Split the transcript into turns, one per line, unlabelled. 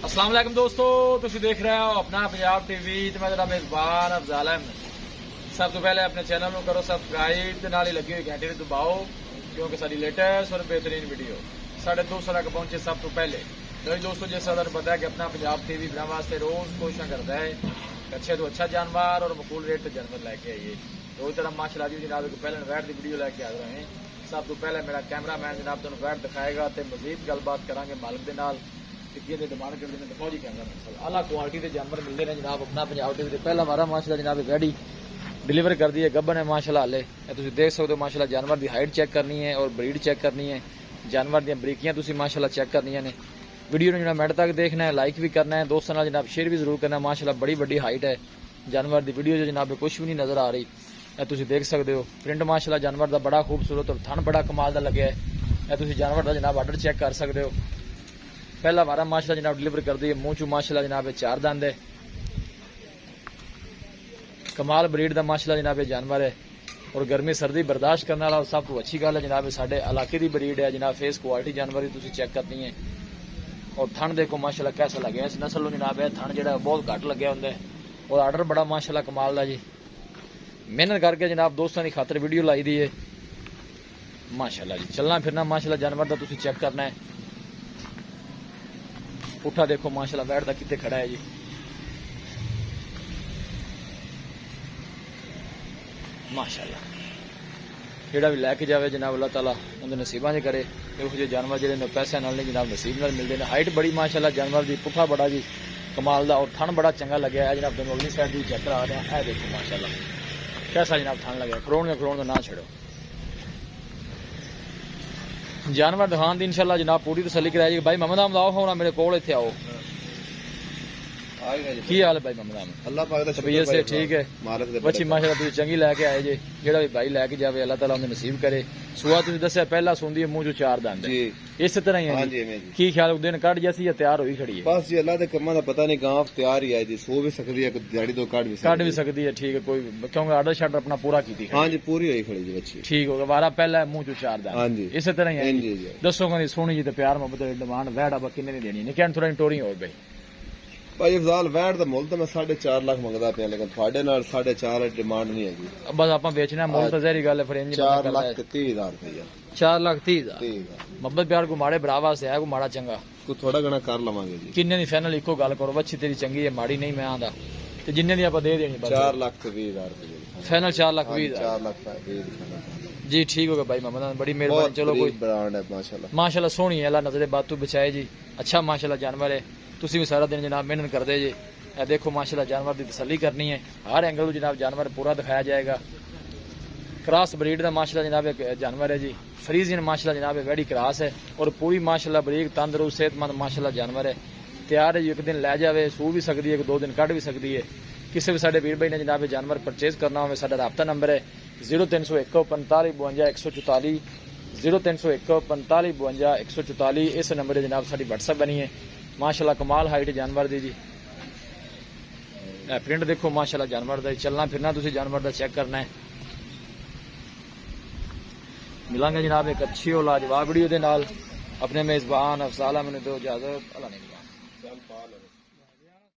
अस्सलाम वालेकुम दोस्तों, तुम देख रहे हो अपना पंजाब टीवी ते मैं तेरा मेजबान अफजाल अहमद। सब तो पहले अपने चैनल को करो सबसक्राइब ते नाल ही लगी हुई घंटी दबाओ क्योंकि साडी लेटेस्ट और बेहतरीन वीडियो साढ़े 200 तक पहुंचे सब तो पहले। तो दोस्तों जैसा तुहानू पता है कि अपना पंजाब टीवी बनाने वास्ते रोज कोशिश करता है अच्छे तो अच्छा जानवर और मकूल रेट जानवर लैके आइए। रोज तरह माशाल्लाह जी जनाब एक पहले वैट की वीडियो लैके आ रहे हैं। सब तो पहले मेरा कैमरा मैन जनाब तुहानू वैट दिखाएगा तो मजीद गलबात करांगे मालिक दे नाल डिमांड करते हैं फौजी कैमरा आला क्वालिटी के जानवर मिलते हैं जनाब अपना पंजाब टीवी पहला हमारा माशाल्लाह जनाब गाड़ी डिलीवर कर दी है गब्बन है माशाल्लाह हाले तुम देख सकते हो। माशाल्लाह जानवर की हाइट चेक करनी है और ब्रीड चेक करनी है, जानवर दी बरीकियां तुम माशाल्लाह चेक करनिया ने। वीडियो ने जो मिनट तक देखना है लाइक भी करना है, दोस्तों नाल जनाब शेयर भी जरूर करना है। माशाल्लाह बड़ी बड़ी हाइट है जानवर की, वीडियो जो जनाब कुछ भी नहीं नजर आ रही है तुम देख सकते हो। प्रिंट माशाल्लाह जानवर का बड़ा खूबसूरत और थन बड़ा कमाल का लगे है तुम जानवर का जनाब आर्डर चेक कर सकते हो। पहला हमारा माशाल्लाह जनाब डिलीवर कर दी है मुंह चू माशाल्लाह जनाब 4 दंद है, कमाल ब्रीड का माशाल्लाह जनाब जानवर है और गर्मी सर्दी बर्दाश्त करने वाला सब तो अच्छी गल है जनाब साडे इलाके की ब्रीड है जनाब। फेस क्वालिटी जानवर की चेक करनी है और थन देखो माशाल्लाह कैसा लगे इस नस्ल जनाब है। थन जो बहुत घट लगे होंगे और आर्डर बड़ा माशाल्लाह कमाल का जी। मेहनत करके जनाब दोस्तों की खातर वीडियो लाई दी है माशाल्लाह जी। चलना फिरना माशाल्लाह जानवर का तुम चेक करना है। पुठा देखो माशाल्लाह वैट का कितने खड़ा है जी। माशाल्लाह जेड़ा भी लैके जाए जनाब अल्लाह ताला उनके नसीबा से करे। इहो जानवर जो पैसे नाल नहीं जनाब नसीब नाल मिलते हैं। हाइट बड़ी माशाल्लाह जानवर की, पुठा बड़ा जी कमाल का और थन बड़ा चंगा लगे है जनाब। तुम अगली साइड भी चेक करा रहे हैं देखो माशाल्लाह कैसा जनाब थन लगे। करोड़ का ना छड़ो जानवर दिखाने की इंशाल्लाह जनाब पूरी तसल्ली कराई। भाई मोहम्मद अहमद आओ होना मेरे कोल इत्थे आओ। की हाल है भाई मोहम्मद अहमद? अल्लाह पाक दा शुक्र है ठीक है मालिक दे बच्ची माशाल्लाह तुम चंगी लैके आए जे। जेड़ा भी भाई लैके जावे अल्लाह ताला उन्हें नसीब करे। सुआ तुम दस्या पहला सुंदी है मुंह चो 4 दंद जी इस तरह ही है जी। की ख्याल दिन कट जैसी या तैयार होई खड़ी है? बस जी अल्लाह दे कम्मां दा पता नहीं गांव तैयार ही है जी। सो भी सकदी है दिहाड़ी दो काट भी सकदी है ठीक है कोई क्योंकि आर्डर शार्डर अपना पूरा कीती हां जी पूरी होई खड़ी जी बच्ची ठीक हो गया। वारा पहला मुंह चो 4 दंद हां जी इस तरह ही है जी। दसो कदी सोनी जी ते प्यार मोहब्बत डिमांड वैड अब किन्ने दी देनी निकन थोड़ा टोरी हो भाई। भाई अफजाल वैट का मुल तो मैं 4.5 लाख मंगदा पिया लेकिन थोड़े नाल 4.5 डिमांड नहीं है जी। बस आप बेचना मुल तो जहरी गल है फिर 4 लाख 30,000 रुपया 4 लाख 30,000 मोहब्बत प्यार को माड़े भरा वास्ते है को माड़ा चंगा को थोड़ा घना कर लवांगे जी। किन्ने दी फाइनल इको गल करो बच्ची तेरी चंगी है माड़ी नहीं मैं आंदा ते जिन्ने दी आप दे देनी बस 4 लाख 20,000 रुपया फाइनल 4 लाख 20,000 जी ठीक हो गया भाई मोहम्मद बड़ी मेहरबानी। चलो कोई ब्रांड है माशाल्लाह माशाल्लाह सोहनी है अल्लाह नजरे बातू बचाए जी। अच्छा माशाल्लाह जानवर है तुसी भी सारा दिन जनाब मेहनत करते जी। देखो माशाल्लाह जानवर की तसल्ली करनी है हर एंगल जनाब जानवर पूरा दिखाया जाएगा। क्रॉस ब्रीड का माशाल्लाह जनाब एक जानवर है जी। फ्रीजियन माशाल्लाह जनाब वैडी क्रॉस है और पूरी माशाल्लाह बरीक तंदरुस्त सेहतमंद माशाल्लाह जानवर है। तैयार है जी एक दिन लै जाए सू भी सकती है 2 दिन कट भी सकती है। किसी भी साडे वीर भाई ने जनाब जानवर परचेज करना हो साडा राबता नंबर है 0301 45 52 144 0301 45 52 144 इस नंबर जनाब साडी व्हाट्सएप बनी है। माशाल्लाह कमाल हाइट जानवर दी जी। प्रिंट देखो माशाल्लाह जानवर का चलना फिरना तुसी जानवर का चेक करना है। मिलांगे जनाब एक अच्छी और लाजवाब वीडियो के नाल। अपने मेजबान अफजाल अहमद दो इजाजत अल्लाह ने।